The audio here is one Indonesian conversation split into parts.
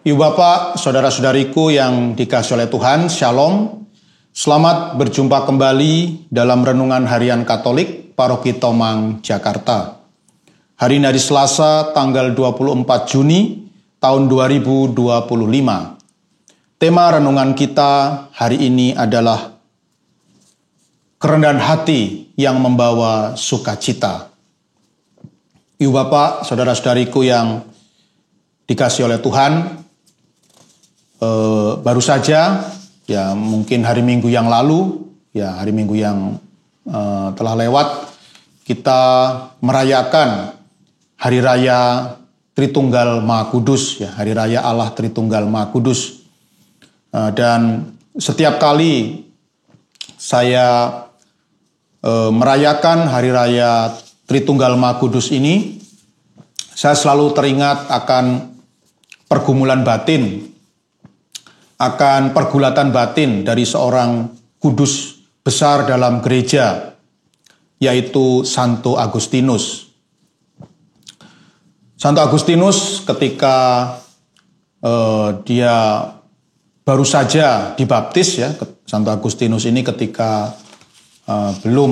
Ibu Bapak, saudara-saudariku yang dikasihi oleh Tuhan, Shalom. Selamat berjumpa kembali dalam Renungan Harian Katolik Paroki Tomang, Jakarta. Hari ini hari Selasa, tanggal 24 Juni tahun 2025. Tema renungan kita hari ini adalah kerendahan hati yang membawa sukacita. Ibu Bapak, saudara-saudariku yang dikasihi oleh Tuhan, baru saja, ya mungkin hari Minggu yang lalu, ya hari Minggu yang telah lewat, kita merayakan Hari Raya Tritunggal Maha Kudus, ya Hari Raya Allah Tritunggal Maha Kudus. Dan setiap kali saya merayakan Hari Raya Tritunggal Maha Kudus ini, saya selalu teringat akan pergumulan batin, akan pergulatan batin dari seorang kudus besar dalam gereja, yaitu Santo Agustinus. Santo Agustinus ketika dia baru saja dibaptis, ya, Santo Agustinus ini ketika belum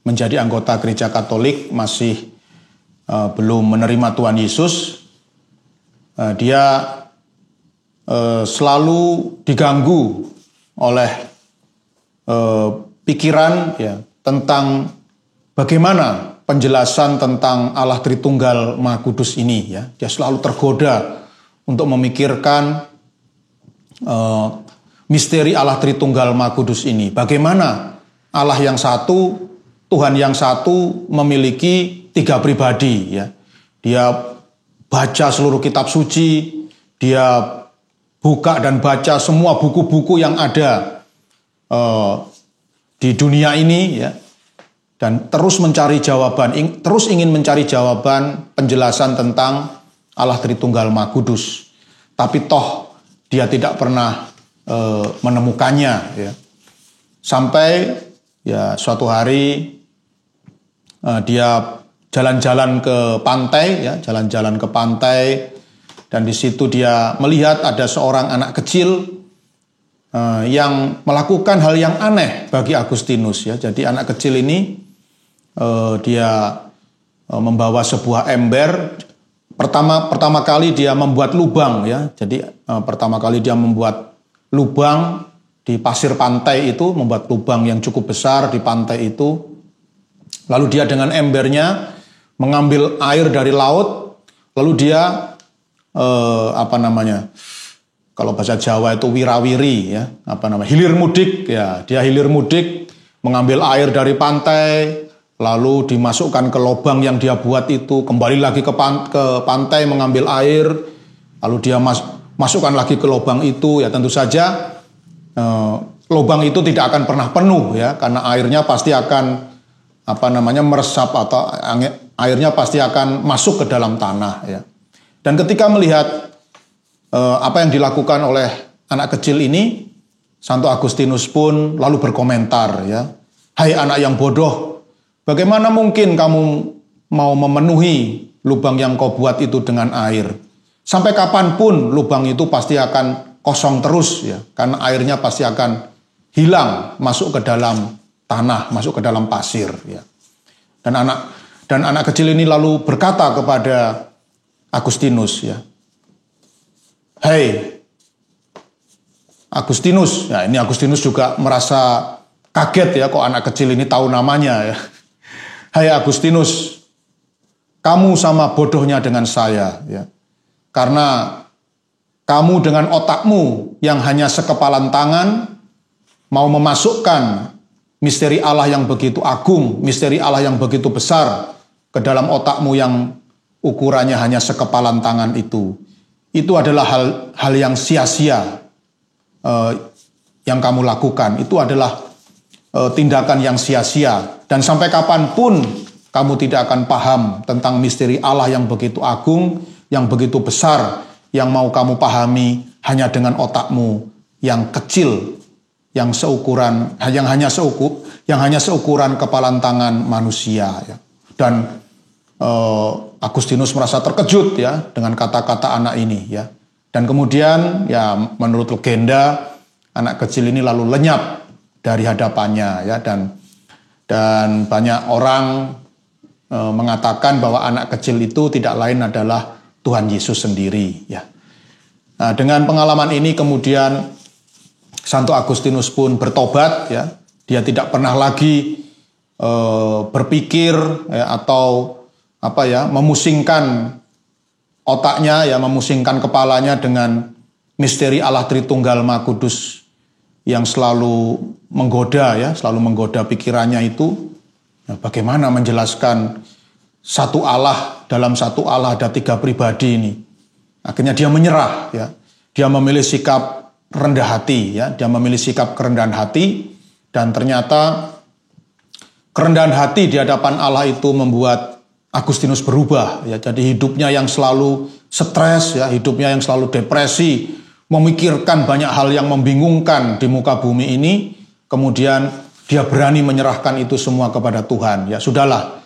menjadi anggota gereja Katolik, masih belum menerima Tuhan Yesus, dia selalu diganggu oleh pikiran, ya, tentang bagaimana penjelasan tentang Allah Tritunggal Maha Kudus ini, ya. Dia selalu tergoda untuk memikirkan misteri Allah Tritunggal Maha Kudus ini. Bagaimana Allah yang satu, Tuhan yang satu memiliki tiga pribadi, ya. Dia baca seluruh kitab suci, dia buka dan baca semua buku-buku yang ada di dunia ini, ya, dan terus mencari jawaban, terus ingin mencari jawaban penjelasan tentang Allah Tritunggal Maha Kudus. Tapi toh dia tidak pernah menemukannya, ya. Sampai ya suatu hari dia jalan-jalan ke pantai, ya, jalan-jalan ke pantai. Dan di situ dia melihat ada seorang anak kecil yang melakukan hal yang aneh bagi Agustinus, ya. Jadi anak kecil ini dia membawa sebuah ember. Pertama kali dia membuat lubang, ya. Jadi pertama kali dia membuat lubang di pasir pantai itu, membuat lubang yang cukup besar di pantai itu. Lalu dia dengan embernya mengambil air dari laut, lalu dia kalau bahasa Jawa itu wirawiri, ya, hilir mudik, ya. Dia hilir mudik, mengambil air dari pantai, lalu dimasukkan ke lubang yang dia buat itu, kembali lagi ke pantai mengambil air, lalu dia masukkan lagi ke lubang itu, ya. Tentu saja lubang itu tidak akan pernah penuh, ya, karena airnya pasti akan meresap, atau airnya pasti akan masuk ke dalam tanah, ya. Dan ketika melihat apa yang dilakukan oleh anak kecil ini, Santo Agustinus pun lalu berkomentar, ya, "Hai anak yang bodoh, bagaimana mungkin kamu mau memenuhi lubang yang kau buat itu dengan air? Sampai kapanpun lubang itu pasti akan kosong terus, ya, karena airnya pasti akan hilang, masuk ke dalam tanah, masuk ke dalam pasir, ya." Dan anak kecil ini lalu berkata kepada Agustinus, ya, "Hei Agustinus," ya, ini Agustinus juga merasa kaget, ya, kok anak kecil ini tahu namanya, ya. "Hai Agustinus, kamu sama bodohnya dengan saya, ya. Karena kamu dengan otakmu yang hanya sekepalan tangan mau memasukkan misteri Allah yang begitu agung, misteri Allah yang begitu besar ke dalam otakmu yang ukurannya hanya sekepalan tangan itu. Itu adalah hal yang sia-sia yang kamu lakukan. Itu adalah tindakan yang sia-sia. Dan sampai kapanpun kamu tidak akan paham tentang misteri Allah yang begitu agung, yang begitu besar, yang mau kamu pahami hanya dengan otakmu yang kecil, yang hanya seukuran kepalan tangan manusia, ya. Dan Agustinus merasa terkejut, ya, dengan kata-kata anak ini, ya. Dan kemudian ya menurut legenda anak kecil ini lalu lenyap dari hadapannya ya, dan banyak orang mengatakan bahwa anak kecil itu tidak lain adalah Tuhan Yesus sendiri ya. Nah, dengan pengalaman ini kemudian Santo Agustinus pun bertobat ya. Dia tidak pernah lagi berpikir ya, atau memusingkan otaknya ya, memusingkan kepalanya dengan misteri Allah Tritunggal Maha Kudus yang selalu menggoda pikirannya itu. Nah, bagaimana menjelaskan satu Allah, dalam satu Allah ada tiga pribadi ini. Akhirnya dia menyerah ya. Dia memilih sikap rendah hati ya, dia memilih sikap kerendahan hati, dan ternyata kerendahan hati di hadapan Allah itu membuat Agustinus berubah ya. Jadi hidupnya yang selalu stres ya, hidupnya yang selalu depresi, memikirkan banyak hal yang membingungkan di muka bumi ini, kemudian dia berani menyerahkan itu semua kepada Tuhan. Ya sudahlah,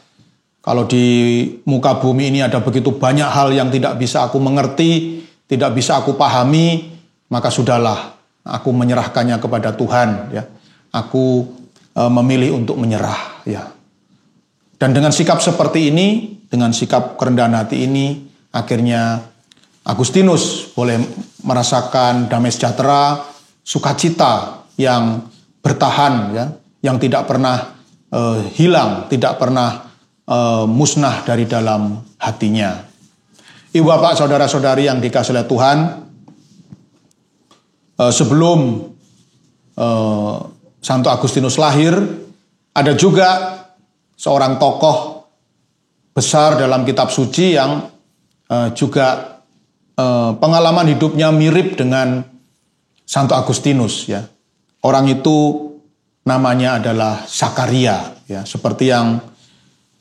kalau di muka bumi ini ada begitu banyak hal yang tidak bisa aku mengerti, tidak bisa aku pahami, maka sudahlah, aku menyerahkannya kepada Tuhan. Ya, aku memilih untuk menyerah. Ya. Dan dengan sikap seperti ini, dengan sikap kerendahan hati ini, akhirnya Agustinus boleh merasakan damai sejahtera, sukacita yang bertahan, ya, yang tidak pernah hilang, tidak pernah musnah dari dalam hatinya. Ibu bapak saudara-saudari yang dikasihi oleh Tuhan, sebelum Santo Agustinus lahir, ada juga seorang tokoh besar dalam kitab suci yang juga pengalaman hidupnya mirip dengan Santo Agustinus, ya. Orang itu namanya adalah Zakaria, ya, seperti yang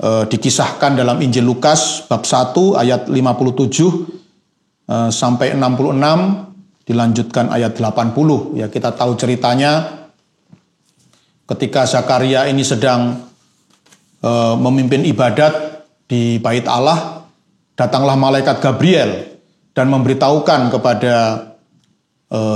dikisahkan dalam Injil Lukas bab 1 ayat 57 sampai 66, dilanjutkan ayat 80. Ya, kita tahu ceritanya ketika Zakaria ini sedang memimpin ibadat di bait Allah, datanglah malaikat Gabriel dan memberitahukan kepada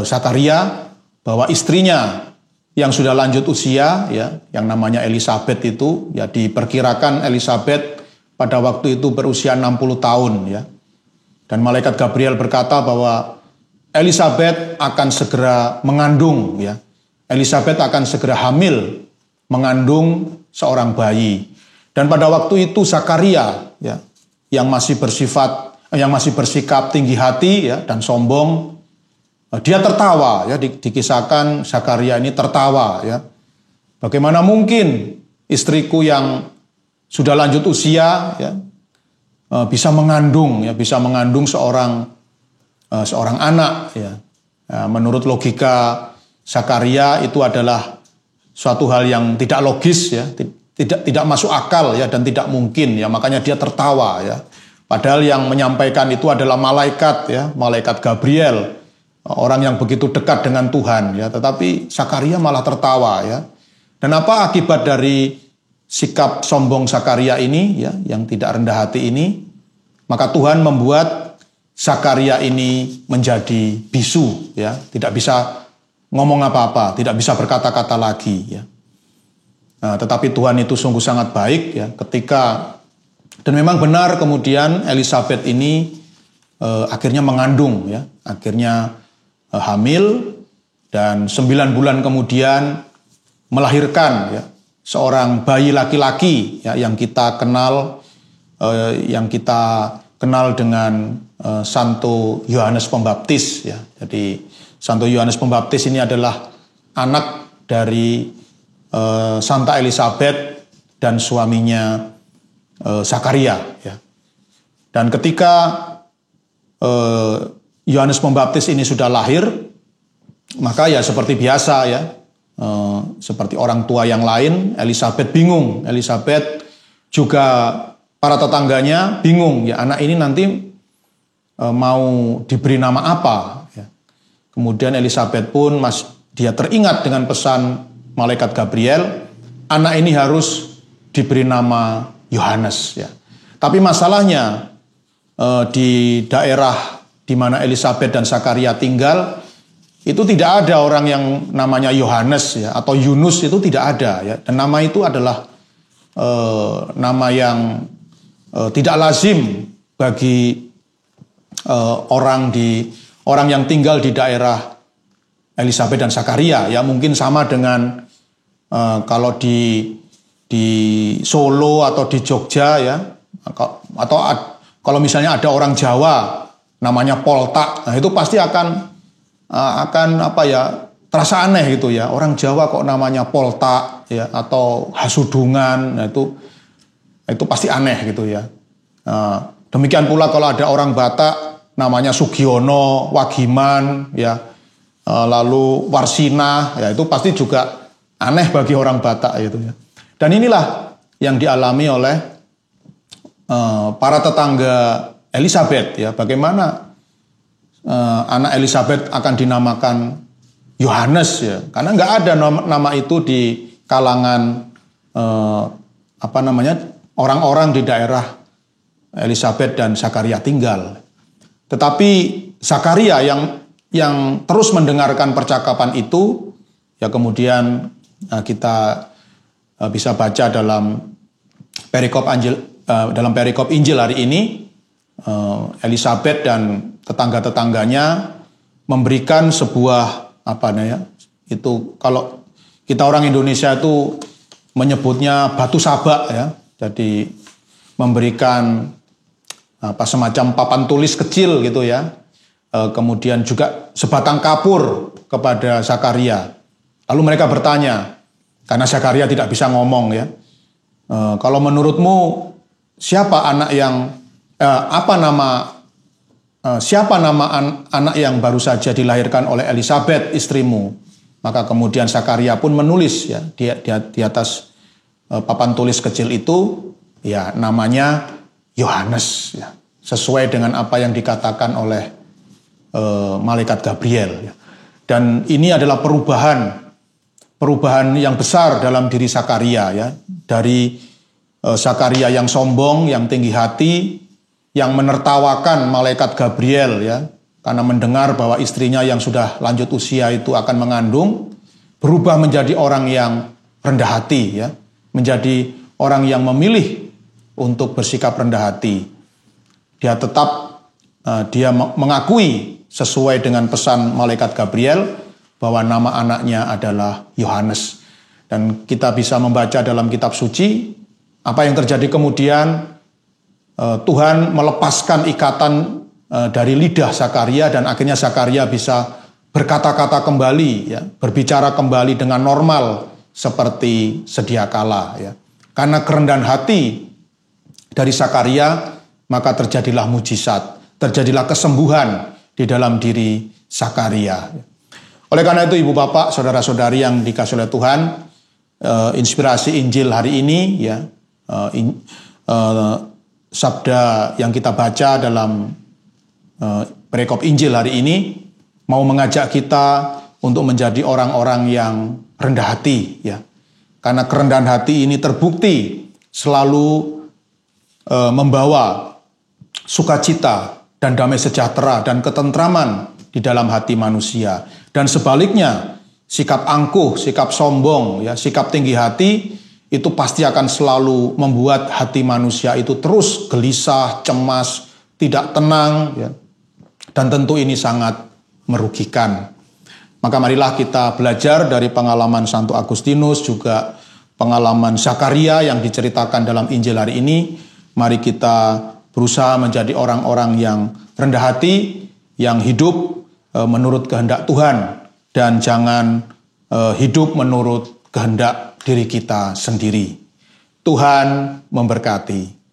Zakaria bahwa istrinya yang sudah lanjut usia, ya, yang namanya Elisabeth itu, ya, diperkirakan Elisabeth pada waktu itu berusia 60 tahun, ya. Dan malaikat Gabriel berkata bahwa Elisabeth akan segera mengandung, ya. Elisabeth akan segera hamil, mengandung seorang bayi. Dan pada waktu itu Zakaria, ya, yang masih bersikap tinggi hati, ya, dan sombong, dia tertawa, ya, dikisahkan Zakaria ini tertawa, ya. Bagaimana mungkin istriku yang sudah lanjut usia, ya, bisa mengandung, ya, bisa mengandung seorang anak, ya. Menurut logika Zakaria itu adalah suatu hal yang tidak logis, ya, tidak masuk akal, ya, dan tidak mungkin, ya. Makanya dia tertawa, ya. Padahal yang menyampaikan itu adalah malaikat, ya, malaikat Gabriel, orang yang begitu dekat dengan Tuhan, ya. Tetapi Zakaria malah tertawa, ya. Dan apa akibat dari sikap sombong Zakaria ini, ya, yang tidak rendah hati ini? Maka Tuhan membuat Zakaria ini menjadi bisu, ya, tidak bisa ngomong apa-apa, tidak bisa berkata-kata lagi, ya. Nah, tetapi Tuhan itu sungguh sangat baik, ya, ketika, dan memang benar kemudian Elisabeth ini akhirnya mengandung, ya, akhirnya hamil, dan 9 bulan kemudian melahirkan, ya, seorang bayi laki-laki, ya, yang kita kenal dengan Santo Yohanes Pembaptis, ya. Jadi Santo Yohanes Pembaptis ini adalah anak dari Santa Elisabeth dan suaminya Zakaria, ya. Dan ketika Yohanes Pembaptis ini sudah lahir, maka ya seperti biasa, ya, seperti orang tua yang lain, Elisabeth bingung. Elisabeth juga para tetangganya bingung, ya, anak ini nanti mau diberi nama apa, ya. Kemudian Elisabeth pun dia teringat dengan pesan malaikat Gabriel, anak ini harus diberi nama Yohanes, ya. Tapi masalahnya di daerah di mana Elisabet dan Zakaria tinggal, itu tidak ada orang yang namanya Yohanes ya atau Yunus, itu tidak ada ya. Dan nama itu adalah nama yang tidak lazim bagi orang yang tinggal di daerah Elisabet dan Zakaria ya. Mungkin sama dengan kalau di Solo atau di Jogja ya, atau kalau misalnya ada orang Jawa namanya Poltak, nah itu pasti akan apa ya, terasa aneh gitu ya. Orang Jawa kok namanya Poltak ya, atau Hasudungan, nah itu pasti aneh gitu ya. Demikian pula kalau ada orang Batak namanya Sugiono, Wagiman ya, lalu Warsina ya, itu pasti juga aneh bagi orang Batak gitu ya. Dan inilah yang dialami oleh para tetangga Elisabet ya, bagaimana anak Elisabet akan dinamakan Yohanes ya, karena nggak ada nama itu di kalangan orang-orang di daerah Elisabet dan Zakaria tinggal. Tetapi Zakaria yang terus mendengarkan percakapan itu ya, kemudian kita bisa baca dalam perikop Injil hari ini, Elisabet dan tetangga-tetangganya memberikan sebuah itu kalau kita orang Indonesia itu menyebutnya batu sabak ya. Jadi memberikan semacam papan tulis kecil gitu ya. Kemudian juga sebatang kapur kepada Zakaria. Lalu mereka bertanya, karena Zakaria tidak bisa ngomong ya. Kalau menurutmu siapa nama anak yang baru saja dilahirkan oleh Elisabet istrimu? Maka kemudian Zakaria pun menulis ya di atas papan tulis kecil itu ya, namanya Yohanes ya, sesuai dengan apa yang dikatakan oleh malaikat Gabriel ya. Dan ini adalah perubahan yang besar dalam diri Zakaria ya, dari Zakaria yang sombong, yang tinggi hati, yang menertawakan malaikat Gabriel ya, karena mendengar bahwa istrinya yang sudah lanjut usia itu akan mengandung, berubah menjadi orang yang rendah hati ya, menjadi orang yang memilih untuk bersikap rendah hati. Dia tetap mengakui sesuai dengan pesan malaikat Gabriel bahwa nama anaknya adalah Yohanes. Dan kita bisa membaca dalam kitab suci apa yang terjadi kemudian. Tuhan melepaskan ikatan dari lidah Zakaria, dan akhirnya Zakaria bisa berkata-kata kembali ya, berbicara kembali dengan normal seperti sedia kala ya. Karena kerendahan hati dari Zakaria, maka terjadilah mujizat, terjadilah kesembuhan di dalam diri Zakaria. Oleh karena itu, Ibu Bapak, saudara-saudari yang dikasihi oleh Tuhan, inspirasi Injil hari ini ya, sabda yang kita baca dalam perikop Injil hari ini mau mengajak kita untuk menjadi orang-orang yang rendah hati ya. Karena kerendahan hati ini terbukti selalu membawa sukacita dan damai sejahtera dan ketentraman di dalam hati manusia. Dan sebaliknya, sikap angkuh, sikap sombong ya, sikap tinggi hati itu pasti akan selalu membuat hati manusia itu terus gelisah, cemas, tidak tenang ya. Dan tentu ini sangat merugikan. Maka marilah kita belajar dari pengalaman Santo Agustinus, juga pengalaman Zakaria yang diceritakan dalam Injil hari ini. Mari kita berusaha menjadi orang-orang yang rendah hati, yang hidup menurut kehendak Tuhan, dan jangan hidup menurut kehendak diri kita sendiri. Tuhan memberkati.